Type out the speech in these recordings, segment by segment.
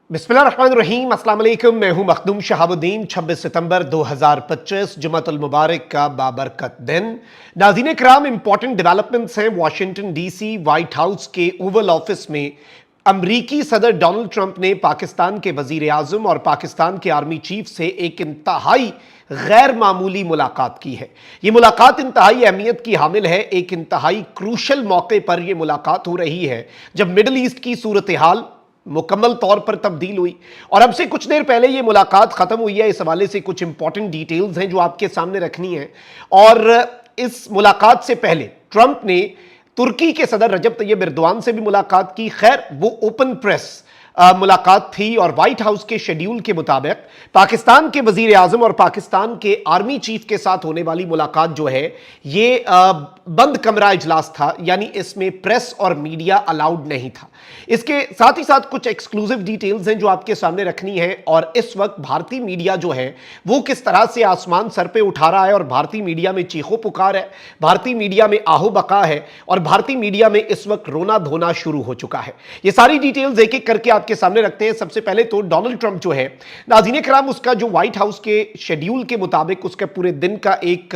बिस्मिल्लाहिर्रहमानिर्रहीम, अस्सलाम वालेकुम। मैं हूं मखदूम शहाबुद्दीन। 26 सितंबर 2025 जुमातुल मुबारक का बाबरकत दिन। नाज़रीन किराम, इंपॉर्टेंट डेवलपमेंट्स हैं वाशिंगटन डीसी व्हाइट हाउस के ओवल ऑफिस में। अमरीकी सदर डोनाल्ड ट्रंप ने पाकिस्तान के वजीर आजम और पाकिस्तान के आर्मी चीफ से एक इंतहाई गैर मामूली मुलाकात की है। यह मुलाकात इंतहाई अहमियत की हामिल है। एक इंतहाई क्रूशल मौके पर यह मुलाकात हो रही है जब मिडल ईस्ट की सूरत हाल मुकम्मल तौर पर तब्दील हुई और अब से कुछ देर पहले यह मुलाकात खत्म हुई है। इस हवाले से कुछ इंपॉर्टेंट डिटेल्स हैं जो आपके सामने रखनी है। और इस मुलाकात से पहले ट्रंप ने तुर्की के सदर रजब तैयब एर्दोआन से भी मुलाकात की। खैर, वो ओपन प्रेस मुलाकात थी और व्हाइट हाउस के शेड्यूल के मुताबिक पाकिस्तान के वजीर आजम और पाकिस्तान के आर्मी चीफ के साथ होने वाली मुलाकात जो है ये बंद कमरा इजलास था, यानी इसमें प्रेस और मीडिया अलाउड नहीं था। इसके साथ ही साथ कुछ एक्सक्लूसिव डिटेल्स हैं जो आपके सामने रखनी है। और इस वक्त भारतीय मीडिया जो है वो किस तरह से आसमान सर पे उठा रहा है और भारतीय मीडिया में चीखो पुकार है, भारतीय मीडिया में आहो बका है और भारतीय मीडिया में इस वक्त रोना धोना शुरू हो चुका है। ये सारी डिटेल्स एक एक करके के सामने रखते हैं। सबसे पहले तो डोनाल्ड ट्रंप जो है, नाज़रीन किराम, उसका जो व्हाइट हाउस के शेड्यूल के मुताबिक उसके पूरे दिन का एक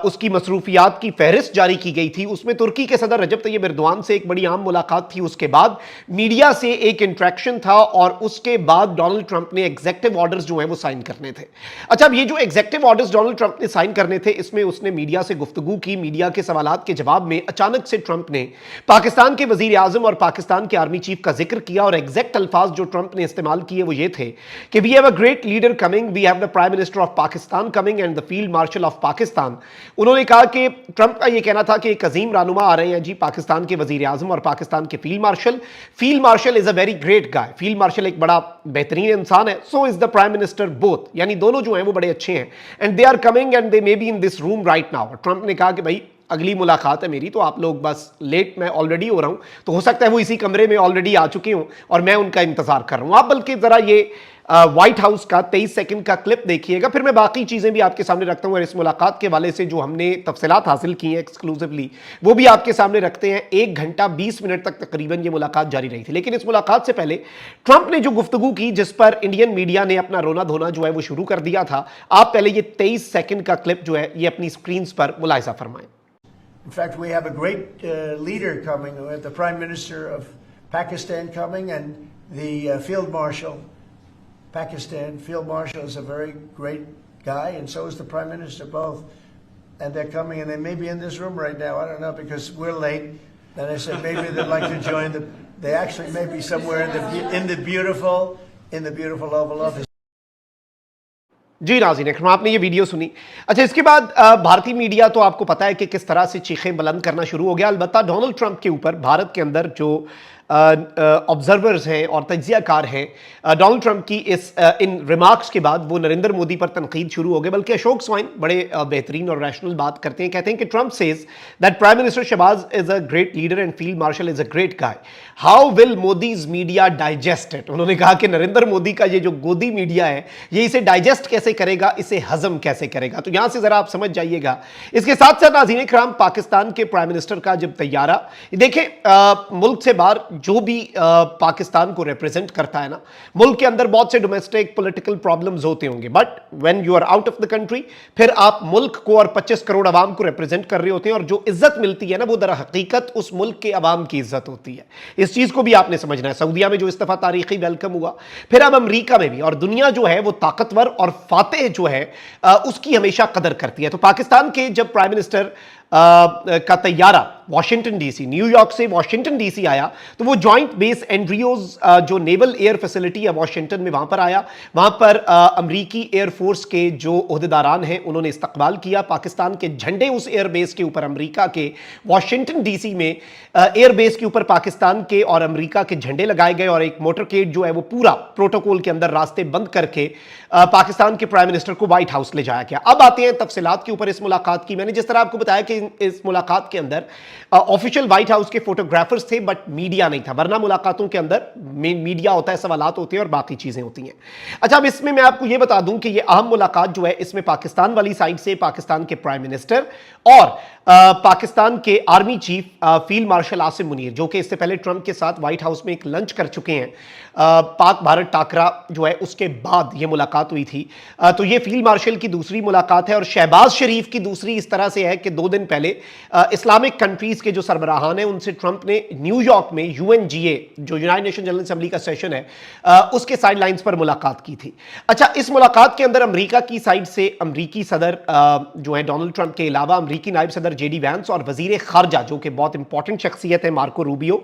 उसकी मसरूफियात की फहरिस्त जारी की गई थी। उसमें तुर्की के सदर रजब तैयब एर्दोआन से एक बड़ी आम मुलाकात थी, उसके बाद मीडिया से एक इंटरेक्शन था और उसके बाद डोनाल्ड ट्रंप ने एग्जेक्टिव ऑर्डर्स जो हैं वो साइन करने थे। अच्छा, अब ये जो एग्जेक्टिव ऑर्डर्स डोनाल्ड ट्रंप ने साइन करने थे, इसमें उसने मीडिया से गुफ्तगू की। मीडिया के सवालात के जवाब में अचानक से ट्रंप ने पाकिस्तान के वजीर आजम और पाकिस्तान के आर्मी चीफ का जिक्र किया और एग्जैक्ट अल्फाज जो ट्रंप ने इस्तेमाल किए वो ये थे कि we have a great leader coming, we have the prime minister of Pakistan coming and the field marshal of Pakistan. उन्होंने कहा कि ट्रंप का यह कहना था कि एक अजीम रानुमा आ रहे हैं जी, पाकिस्तान के वजीर आजम और पाकिस्तान के field marshal. Field marshal is a very great guy, field marshal एक बड़ा बेहतरीन इंसान है। So is the prime minister, both, यानी दोनों जो हैं वो बड़े अच्छे हैं। And they are coming and they may be in this room right now. Trump ने कहा कि भाई अगली मुलाकात है मेरी, तो आप लोग बस लेट मैं ऑलरेडी हो रहा हूं, तो हो सकता है वो इसी कमरे में ऑलरेडी आ चुके हों और मैं उनका इंतजार कर रहा हूं। आप बल्कि जरा ये व्हाइट हाउस का 23 सेकंड का क्लिप देखिएगा, फिर मैं बाकी चीजें भी आपके सामने रखता हूं और इस मुलाकात के हवाले से जो हमने तफसीलात हासिल की हैं एक्सक्लूसिवली वो भी आपके सामने रखते हैं। 1 घंटा 20 मिनट तक तकरीबन ये मुलाकात जारी रही थी। लेकिन इस मुलाकात से पहले ट्रंप ने जो गुफ्तगू की, जिस पर इंडियन मीडिया ने अपना रोना धोना जो है वो शुरू कर दिया था, आप पहले ये 23 सेकंड का क्लिप जो है ये अपनी स्क्रीन पर मुलाहिजा फरमाएं। In fact, we have a great leader coming. We have the Prime Minister of Pakistan coming and the Field Marshal. Pakistan Field Marshal is a very great guy, and so is the Prime Minister, both. And they're coming, and they may be in this room right now. I don't know, because we're late. And I said maybe they'd like to join. They actually may be somewhere in the beautiful Oval Office. जी नाज़रीन, आपने ये video सुनी। अच्छा, इसके बाद भारतीय media तो आपको पता है कि किस तरह से चीखें बुलंद करना शुरू हो गया। अलबत्ता डोनाल्ड ट्रंप के ऊपर भारत के अंदर जो ऑब्जर्वर्स हैं और तज्जियाकार हैं, डोनाल्ड ट्रंप की इन रिमार्क्स के बाद वो नरेंद्र मोदी पर तनकीद शुरू हो गए। बल्कि अशोक स्वाइन बड़े बेहतरीन और रैशनल बात करते हैं, कहते हैं कि Trump says that prime minister Shahbaz is a great leader and field marshal is a great guy, how will Modi's media digest it. उन्होंने कहा कि नरेंद्र मोदी का ये जो गोदी मीडिया है ये इसे डाइजेस्ट कैसे करेगा, इसे हजम कैसे करेगा। तो यहां से जरा आप समझ जाइएगा। इसके साथ साथ नाज़रीन इकराम, पाकिस्तान के प्राइम मिनिस्टर का जब तैयारा, देखें मुल्क से बाहर जो भी पाकिस्तान को रिप्रेजेंट करता है ना, मुल्क के अंदर बहुत से डोमेस्टिक पॉलिटिकल प्रॉब्लम्स होते होंगे, but when you are out of the country फिर आप मुल्क को और 25 करोड़ आवाम को रिप्रेजेंट कर रहे होते हैं और जो इज्जत मिलती है ना वो दर हकीकत उस मुल्क के आवाम की इज्जत होती है। इस चीज को भी आपने समझना है। सऊदीया में जो इस दफा तारीखी वेलकम हुआ, फिर अब अमेरिका में भी, और दुनिया जो है वो ताकतवर और फातेह जो है उसकी हमेशा कदर करती है। तो पाकिस्तान के जब प्राइम मिनिस्टर का तैयारा वॉशिंगटन डीसी, न्यूयॉर्क से वॉशिंगटन डीसी आया, तो वो जॉइंट बेस एंड्रियोज जो नेवल एयर फैसिलिटी है वॉशिंगटन में, वहां पर आया। वहां पर अमरीकी एयरफोर्स के जो ओहदेदारान हैं उन्होंने इस्तकबाल किया। पाकिस्तान के झंडे उस एयरबेस के ऊपर, अमरीका के वॉशिंगटन डीसी में एयरबेस के ऊपर पाकिस्तान के और अमरीका के झंडे लगाए गए और एक मोटरकेड जो है वो पूरा प्रोटोकॉल के अंदर रास्ते बंद करके पाकिस्तान के प्राइम मिनिस्टर को व्हाइट हाउस ले जाया गया। अब आते हैं तफसीलात के ऊपर इस मुलाकात की। मैंने जिस तरह आपको बताया कि इस मुलाकात के अंदर ऑफिशियल व्हाइट हाउस के फोटोग्राफर्स थे बट मीडिया नहीं था, वरना मुलाकातों के अंदर मीडिया होता है, सवालात होते हैं और बाकी चीजें होती हैं। अच्छा, अब इसमें मैं आपको यह बता दूं कि यह अहम मुलाकात जो है इसमें पाकिस्तान वाली साइड से पाकिस्तान के प्राइम मिनिस्टर और पाकिस्तान के army chief field marshal Asim Munir, जो कि इससे पहले ट्रंप के साथ व्हाइट हाउस में एक लंच कर चुके हैं, पाक भारत टाकरा जो है उसके बाद ये मुलाकात हुई थी। तो ये फील्ड मार्शल की दूसरी मुलाकात है और शहबाज शरीफ की दूसरी इस तरह से है कि 2 दिन पहले इस्लामिक कंट्रीज के जो सरबराहान हैं उनसे ट्रंप ने न्यूयॉर्क में UNGA, जो यूनाइटेड नेशन जनरल असेंबली का सेशन है, उसके साइड लाइन्स पर मुलाकात की थी। अच्छा, इस मुलाकात के अंदर अमेरिका की साइड से अमेरिकी सदर जो है डोनाल्ड ट्रंप के अलावा अमेरिकी नायब सदर JD वैंस और वजीर खारजा, जो कि बहुत इंपॉर्टेंट शख्सियत है, मार्को रूबियो,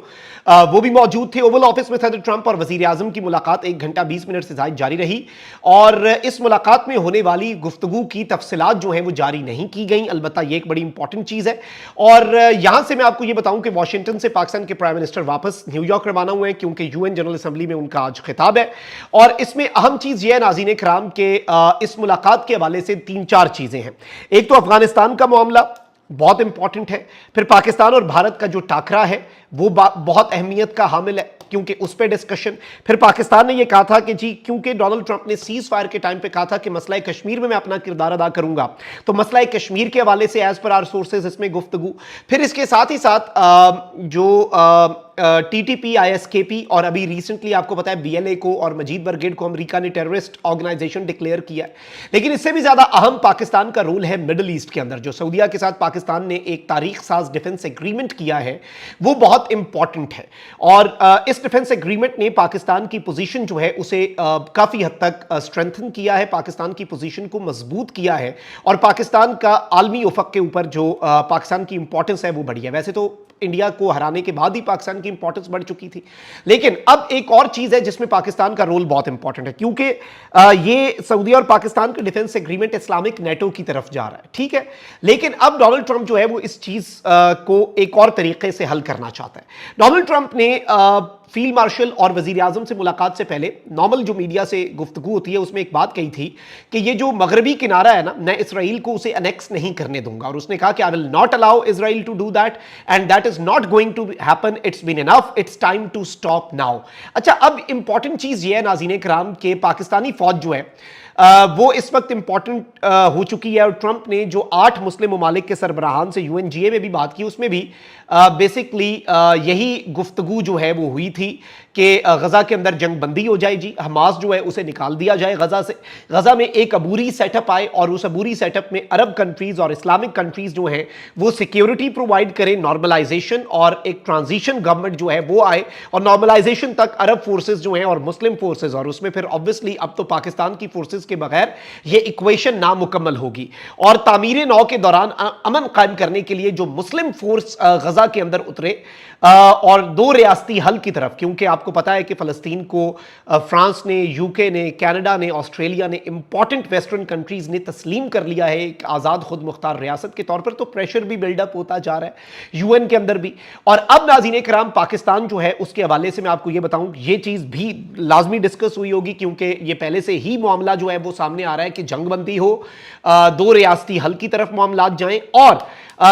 वो भी मौजूद थे। ओवल ऑफिस में सदर ट्रंप और वजीर आजम की मुलाकात 1 घंटा 20 मिनट से ज्यादा जारी रही और इस मुलाकात में होने वाली गुफ्तगू की तफसीलात जो है वो जारी नहीं की गई। अलबत्ता ये एक बड़ी इंपॉर्टेंट चीज है। और यहां से मैं आपको ये बताऊं कि वाशिंगटन से पाकिस्तान के प्राइम मिनिस्टर वापस न्यूयॉर्क रवाना हुए हैं, क्योंकि UN जनरल असेंबली में उनका आज खिताब है। और इसमें अहम चीज यह है नाज़रीन किराम के इस मुलाकात के हवाले से 3-4 चीजें हैं। एक तो अफगानिस्तान का मामला बहुत इंपॉर्टेंट है, फिर पाकिस्तान और भारत का जो टाकरा है वो बहुत अहमियत का हामिल है, क्योंकि उस पर डिस्कशन। फिर पाकिस्तान ने यह कहा था कि जी, क्योंकि डोनाल्ड ट्रंप ने सीज फायर के टाइम पे कहा था कि मसला कश्मीर में मैं अपना किरदार अदा करूंगा, तो मसला कश्मीर के हवाले से एज पर आवर सोर्सेज इसमें गुफ्तगू। फिर इसके साथ ही साथ जो TTP, ISKP और अभी रिसेंटली आपको पता है BLA को और मजीद ब्रिगेड को अमेरिका ने टेररिस्ट ऑर्गेनाइजेशन डिक्लेयर किया है। लेकिन इससे भी ज्यादा अहम पाकिस्तान का रोल है मिडिल ईस्ट के अंदर। जो सऊदीया के साथ पाकिस्तान ने एक तारीख साज डिफेंस एग्रीमेंट किया है वो बहुत इंपॉर्टेंट है और इस डिफेंस एग्रीमेंट ने पाकिस्तान की पोजीशन जो है उसे काफी हद तक स्ट्रेंथन किया है, पाकिस्तान की पोजीशन को मजबूत किया है और पाकिस्तान का आलमी उफक के ऊपर जो पाकिस्तान की इंपॉर्टेंस है वो बढ़ी है। वैसे तो इंडिया को हराने के बाद ही पाकिस्तान की इंपॉर्टेंस बढ़ चुकी थी, लेकिन अब एक और चीज है जिसमें पाकिस्तान का रोल बहुत इंपॉर्टेंट है, क्योंकि ये सऊदी और पाकिस्तान का डिफेंस एग्रीमेंट इस्लामिक नेटो की तरफ जा रहा है, ठीक है। लेकिन अब डोनाल्ड ट्रंप जो है वो इस चीज को एक और तरीके से हल करना चाहता है। डोनाल्ड ट्रंप ने फील्ड मार्शल और वजीर आजम से मुलाकात से पहले नॉर्मल जो मीडिया से गुफ्तगू होती है उसमें एक बात कही थी कि ये जो मगरबी किनारा है ना, मैं इसराइल को उसे अनेक्स नहीं करने दूंगा। और उसने कहा कि I will not allow Israel to do that and that is not going to happen, it's been enough, it's time to stop now. अच्छा, अब इंपॉर्टेंट चीज ये है नाज़रीन किराम के पाकिस्तानी फौज जो है वो इस वक्त इंपॉर्टेंट हो चुकी है और ट्रंप ने जो 8 मुस्लिम ममालिक के सरबराहान से UNGA में भी बात की, उसमें भी बेसिकली यही गुफ्तगू जो है वो हुई थी कि गजा के अंदर जंग बंदी हो जाए जी, हमास जो है उसे निकाल दिया जाए गजा से, गजा में एक अबूरी सेटअप आए और उस अबूरी सेटअप में अरब कंट्रीज और इस्लामिक कंट्रीज जो हैं वो सिक्योरिटी प्रोवाइड करें, नॉर्मलाइजेशन और एक ट्रांजिशन गवर्नमेंट जो है वो आए और नॉर्मलाइजेशन तक अरब फोर्सेज जो हैं और मुस्लिम फोर्सेज, और उसमें फिर ऑब्वियसली अब तो पाकिस्तान की फोर्सेज के बगैर ये इक्वेशन नामुकम्मल होगी। और तामीर नौ के दौरान अमन कायम करने के लिए जो मुस्लिम फोर्स गजा के अंदर उतरे और 2 रियासती हल की तरफ, क्योंकि आपको पता है कि फलस्तीन को फ्रांस ने, UK ने, कनाडा ने, ऑस्ट्रेलिया ने, इंपॉर्टेंट वेस्टर्न कंट्रीज ने तस्लीम कर लिया है एक आज़ाद खुद मुख्तार रियासत के तौर पर, तो प्रेशर भी बिल्डअप होता जा रहा है UN के अंदर भी। और अब नाज़रीन किराम पाकिस्तान जो है उसके हवाले से मैं आपको ये बताऊं, ये चीज़ भी लाजमी डिस्कस हुई होगी क्योंकि ये पहले से ही मामला जो है वो सामने आ रहा है कि जंगबंदी हो, 2 रियासती हल की तरफ मामलात जाएं और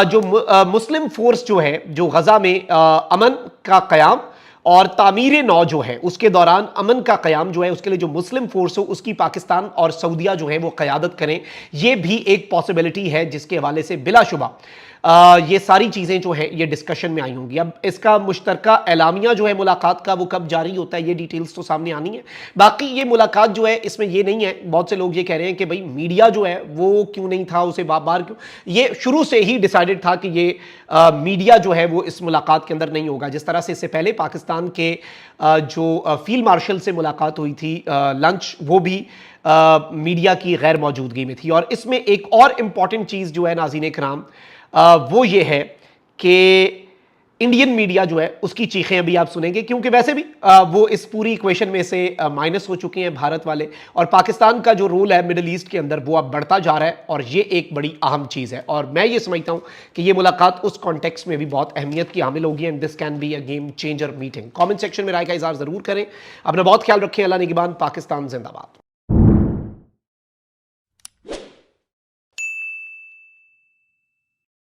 जो मुस्लिम फोर्स जो है जो गजा में अमन का कयाम और तामीर नौ जो है उसके दौरान अमन का कयाम जो है उसके लिए जो मुस्लिम फोर्स हो उसकी पाकिस्तान और सऊदीया जो है वो क़यादत करें, ये भी एक पॉसिबिलिटी है जिसके हवाले से बिलाशुबा ये सारी चीज़ें जो है ये डिस्कशन में आई होंगी। अब इसका मुश्तरका एलामिया जो है मुलाकात का वो कब जारी होता है ये डिटेल्स तो सामने आनी है। बाकी ये मुलाकात जो है इसमें ये नहीं है, बहुत से लोग ये कह रहे हैं कि भाई मीडिया जो है वो क्यों नहीं था, उसे बार क्यों, ये शुरू से ही डिसाइडेड था कि ये मीडिया जो है वो इस मुलाकात के अंदर नहीं होगा। जिस तरह से इससे पहले पाकिस्तान के जो फील्ड मार्शल से मुलाकात हुई थी लंच, वो भी मीडिया की गैर मौजूदगी में थी। और इसमें एक और इंपॉर्टेंट चीज़ जो है नाज़रीन किराम वो ये है कि इंडियन मीडिया जो है उसकी चीखें अभी आप सुनेंगे, क्योंकि वैसे भी वो इस पूरी इक्वेशन में से माइनस हो चुके हैं भारत वाले, और पाकिस्तान का जो रोल है मिडिल ईस्ट के अंदर वो अब बढ़ता जा रहा है और ये एक बड़ी अहम चीज़ है। और मैं ये समझता हूँ कि ये मुलाकात उस कॉन्टेक्स्ट में भी बहुत अहमियत की हामिल होगी and this can be a game changer meeting. Comment section में राय का इज़हार ज़रूर करें। अपना बहुत ख्याल रखें। अल्लाह निगहबान। पाकिस्तान जिंदाबाद।